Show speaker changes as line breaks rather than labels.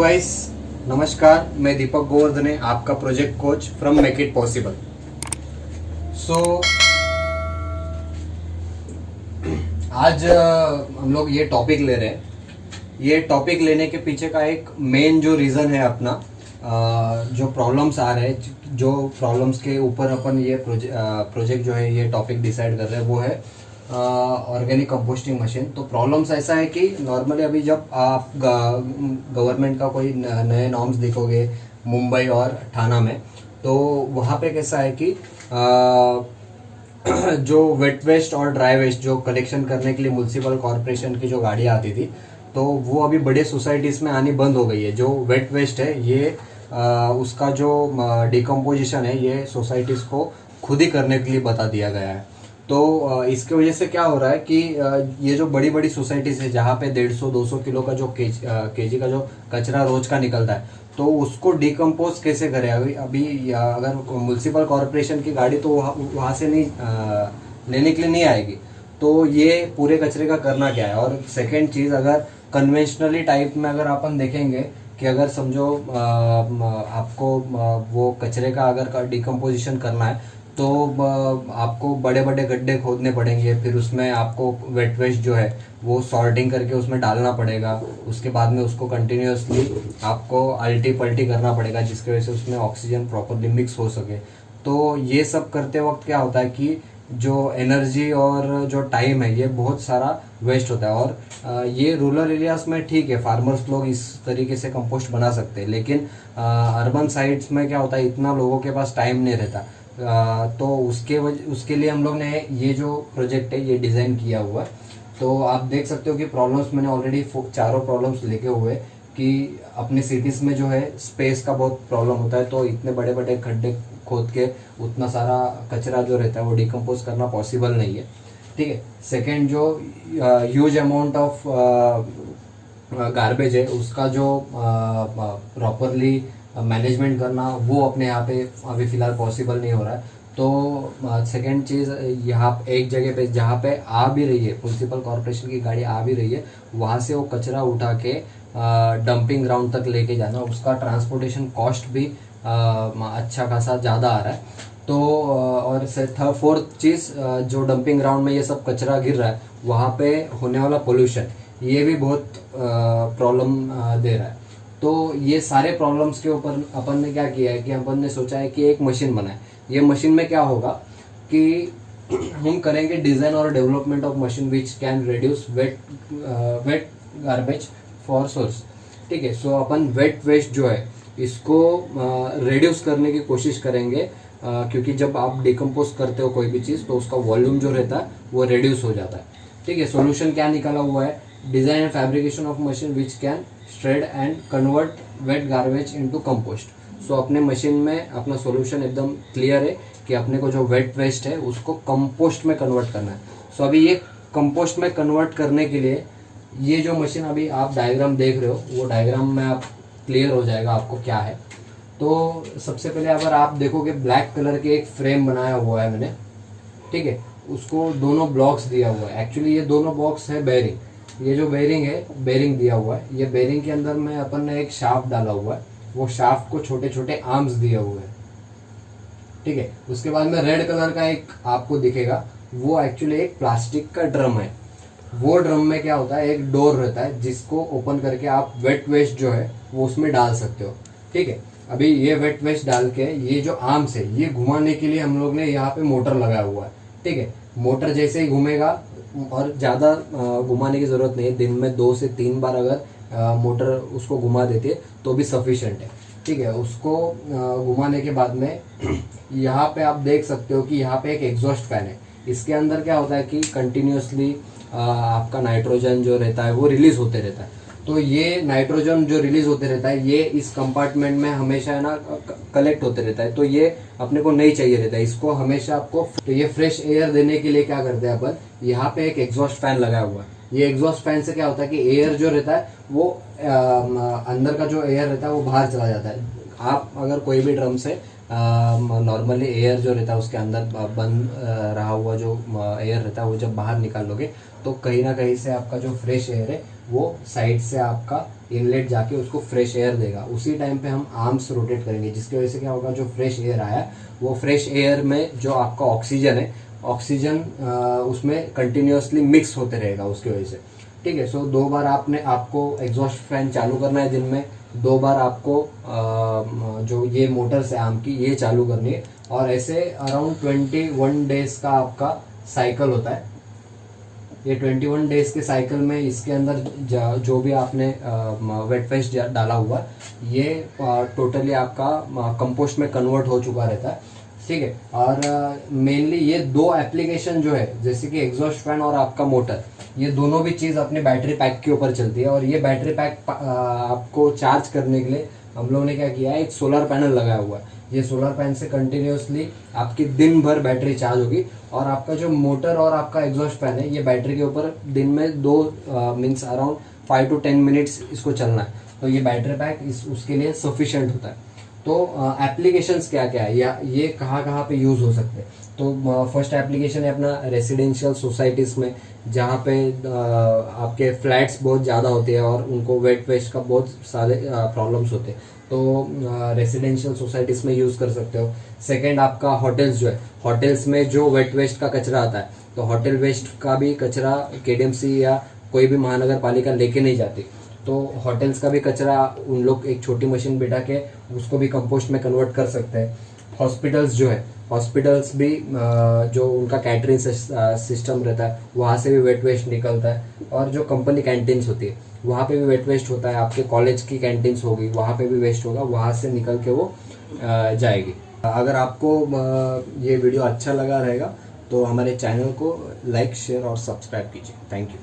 Guys, नमस्कार। मैं दीपक गोवर्धने, आपका project coach from Make It Possible. So आज हम लोग ये टॉपिक ले रहे हैं। ये टॉपिक लेने के पीछे का एक मेन जो रीज़न है अपना, जो प्रॉब्लम्स आ रहे हैं, जो प्रॉब्लम्स के ऊपर अपन ये प्रोजेक्ट जो है ये टॉपिक डिसाइड कर रहे हैं, वो है ऑर्गेनिक कंपोस्टिंग मशीन। तो प्रॉब्लम्स ऐसा है कि नॉर्मली अभी जब आप गवर्नमेंट का कोई नए नॉर्म्स देखोगे मुंबई और ठाणा में, तो वहाँ पे कैसा है कि जो वेट वेस्ट और ड्राई वेस्ट जो कलेक्शन करने के लिए म्युनिसिपल कॉरपोरेशन की जो गाड़ी आती थी, तो वो अभी बड़े सोसाइटीज़ में आनी बंद हो गई है। जो वेट वेस्ट है ये उसका जो डिकम्पोजिशन है ये सोसाइटीज़ को खुद ही करने के लिए बता दिया गया है। तो इसके वजह से क्या हो रहा है कि ये जो बड़ी बड़ी सोसाइटीज़ है जहाँ पे 150-200 किलो का जो केजी का जो कचरा रोज का निकलता है, तो उसको डिकम्पोज कैसे करें। अभी अगर म्युनिसिपल कॉरपोरेशन की गाड़ी तो वहाँ से नहीं लेने के लिए नहीं आएगी, तो ये पूरे कचरे का करना क्या है। और सेकेंड चीज़, अगर कन्वेंशनली टाइप में अगर अपन देखेंगे कि अगर समझो आपको वो कचरे का अगर डिकम्पोजिशन करना है, तो आपको बड़े बड़े गड्ढे खोदने पड़ेंगे, फिर उसमें आपको वेट वेस्ट जो है वो सॉर्टिंग करके उसमें डालना पड़ेगा। उसके बाद में उसको कंटिन्यूअसली आपको अल्टी पल्टी करना पड़ेगा, जिसकी वजह से उसमें ऑक्सीजन प्रॉपरली मिक्स हो सके। तो ये सब करते वक्त क्या होता है कि जो एनर्जी और जो टाइम है ये बहुत सारा वेस्ट होता है। और ये रूरल एरियाज में ठीक है, फार्मर्स लोग इस तरीके से कंपोस्ट बना सकते हैं, लेकिन अर्बन साइड्स में क्या होता है, इतना लोगों के पास टाइम नहीं रहता। तो उसके लिए हम लोग ने ये जो प्रोजेक्ट है ये डिज़ाइन किया हुआ है। तो आप देख सकते हो कि प्रॉब्लम्स मैंने ऑलरेडी चारों प्रॉब्लम्स लेके हुए कि अपने सिटीज़ में जो है स्पेस का बहुत प्रॉब्लम होता है, तो इतने बड़े बड़े खड्डे खोद के उतना सारा कचरा जो रहता है वो डिकम्पोज करना पॉसिबल नहीं है। ठीक है। सेकेंड, जो ह्यूज अमाउंट ऑफ गार्बेज है उसका जो प्रॉपरली मैनेजमेंट करना वो अपने यहाँ पे अभी फ़िलहाल पॉसिबल नहीं हो रहा है। तो सेकेंड चीज़, यहाँ एक जगह पे जहाँ पे आ भी रही है म्युनिसिपल कॉरपोरेशन की गाड़ी आ भी रही है, वहाँ से वो कचरा उठा के डंपिंग ग्राउंड तक लेके जाना, उसका ट्रांसपोर्टेशन कॉस्ट भी अच्छा खासा ज़्यादा आ रहा है। तो और फोर्थ चीज़, जो डंपिंग ग्राउंड में ये सब कचरा गिर रहा है वहाँ पे होने वाला पोल्यूशन, ये भी बहुत प्रॉब्लम दे रहा है। तो ये सारे प्रॉब्लम्स के ऊपर अपन ने क्या किया है कि अपन ने सोचा है कि एक मशीन बनाए। ये मशीन में क्या होगा कि हम करेंगे डिज़ाइन और development of machine which can reduce wet garbage for source. ठीक है। सो अपन वेट वेस्ट जो है इसको रिड्यूस करने की कोशिश करेंगे, क्योंकि जब आप डिकम्पोज करते हो कोई भी चीज़ तो उसका वॉल्यूम जो रहता है वो रिड्यूस हो जाता है। ठीक है। सोल्यूशन क्या निकाला हुआ है, design and fabrication of machine which can shred and convert wet garbage into compost. So अपने मशीन में अपना सॉल्यूशन एकदम क्लियर है कि अपने को जो वेट वेस्ट है उसको कंपोस्ट में कन्वर्ट करना है। सो अभी ये कंपोस्ट में कन्वर्ट करने के लिए ये जो मशीन अभी आप डायग्राम देख रहे हो, वो डायग्राम में आप क्लियर हो जाएगा आपको क्या है। तो सबसे पहले अगर आप देखोगे ब्लैक कलर के एक फ्रेम बनाया हुआ है मैंने। ठीक है। उसको दोनों ब्लॉक्स दिया हुआ है। एक्चुअली ये दोनों बॉक्स है बेयरिंग। ये जो बेयरिंग है, बेयरिंग दिया हुआ है। ये बेयरिंग के अंदर में अपन ने एक शाफ्ट डाला हुआ है, वो शाफ्ट को छोटे छोटे आर्म्स दिए हुए हैं। ठीक है। उसके बाद में रेड कलर का एक आपको दिखेगा, वो एक्चुअली एक प्लास्टिक का ड्रम है। वो ड्रम में क्या होता है, एक डोर रहता है जिसको ओपन करके आप वेट वेस्ट जो है वो उसमें डाल सकते हो। ठीक है। अभी ये वेट वेस्ट डाल के ये जो आर्म्स है ये घुमाने के लिए हम लोग ने यहाँ पे मोटर लगाया हुआ है। ठीक है। मोटर जैसे ही घूमेगा, और ज़्यादा घुमाने की ज़रूरत नहीं है, दिन में 2 से 3 बार अगर मोटर उसको घुमा देती है तो भी सफिशेंट है। ठीक है। उसको घुमाने के बाद में यहाँ पे आप देख सकते हो कि यहाँ पे एक एग्जॉस्ट फैन है। इसके अंदर क्या होता है कि कंटिन्यूसली आपका नाइट्रोजन जो रहता है वो रिलीज होते रहता है। तो ये नाइट्रोजन जो रिलीज होते रहता है ये इस कंपार्टमेंट में हमेशा है ना कलेक्ट होते रहता है, तो ये अपने को नहीं चाहिए रहता है। इसको हमेशा आपको, तो ये फ्रेश एयर देने के लिए क्या करते हैं अपन, यहाँ पे एक एग्जॉस्ट फैन लगाया हुआ है। ये एग्जॉस्ट फैन से क्या होता है कि एयर जो रहता है वो अंदर का जो एयर रहता है वो बाहर चला जाता है। आप अगर कोई भी ड्रम से नॉर्मली एयर जो रहता है उसके अंदर बंद रहा हुआ जो एयर रहता है वो जब बाहर निकालोगे तो कहीं ना कहीं से आपका जो फ्रेश एयर है वो साइड से आपका इनलेट जाके उसको फ्रेश एयर देगा। उसी टाइम पे हम आर्म्स रोटेट करेंगे, जिसकी वजह से क्या होगा, जो फ्रेश एयर आया वो फ्रेश एयर में जो आपका ऑक्सीजन है, ऑक्सीजन उसमें कंटिन्यूअसली मिक्स होते रहेगा उसकी वजह से। ठीक है। सो 2 बार आपको एग्जॉस्ट फैन चालू करना है दिन में, 2 बार आपको जो ये मोटर्स है आर्म की ये चालू करनी है, और ऐसे अराउंड 21 डेज का आपका साइकिल होता है। ये 21 डेज के साइकिल में इसके अंदर जो भी आपने वेट वेस्ट डाला हुआ ये टोटली आपका कंपोस्ट में कन्वर्ट हो चुका रहता है। ठीक है। और मेनली ये 2 एप्लीकेशन जो है, जैसे कि एग्जॉस्ट फैन और आपका मोटर, ये दोनों भी चीज़ अपने बैटरी पैक के ऊपर चलती है। और ये बैटरी पैक आपको चार्ज करने के लिए हम लोगों ने क्या किया है, एक सोलर पैनल लगाया हुआ है। ये सोलर पैनल से कंटिन्यूसली आपकी दिन भर बैटरी चार्ज होगी, और आपका जो मोटर और आपका एग्जॉस्ट फैन है ये बैटरी के ऊपर दिन में 2 मीन्स अराउंड 5 to 10 मिनट्स इसको चलना है। तो ये बैटरी पैक उसके लिए सफिशिएंट होता है। तो एप्लीकेशंस क्या क्या है या ये कहाँ कहाँ पे यूज़ हो सकते हैं। तो फर्स्ट एप्लीकेशन है अपना रेसिडेंशियल सोसाइटीज़ में, जहाँ पे आपके फ्लैट्स बहुत ज़्यादा होते हैं और उनको वेट वेस्ट का बहुत सारे प्रॉब्लम्स होते हैं, तो रेसिडेंशियल सोसाइटीज़ में यूज़ कर सकते हो। सेकेंड आपका होटल्स जो है, होटल्स में जो वेट वेस्ट का कचरा आता है, तो होटल वेस्ट का भी कचरा KDMC या कोई भी महानगर पालिका लेके नहीं जाती, तो होटल्स का भी कचरा उन लोग एक छोटी मशीन बिठा के उसको भी कंपोस्ट में कन्वर्ट कर सकते हैं। हॉस्पिटल्स जो है, हॉस्पिटल्स भी जो उनका कैटरिंग सिस्टम रहता है वहाँ से भी वेट वेस्ट निकलता है। और जो कंपनी कैंटीन्स होती है वहाँ पे भी वेट वेस्ट होता है, आपके कॉलेज की कैंटीन्स होगी वहाँ पे भी वेस्ट होगा, वहाँ से निकल के वो जाएगी। अगर आपको ये वीडियो अच्छा लगा रहेगा तो हमारे चैनल को लाइक, शेयर और सब्सक्राइब कीजिए। Thank you.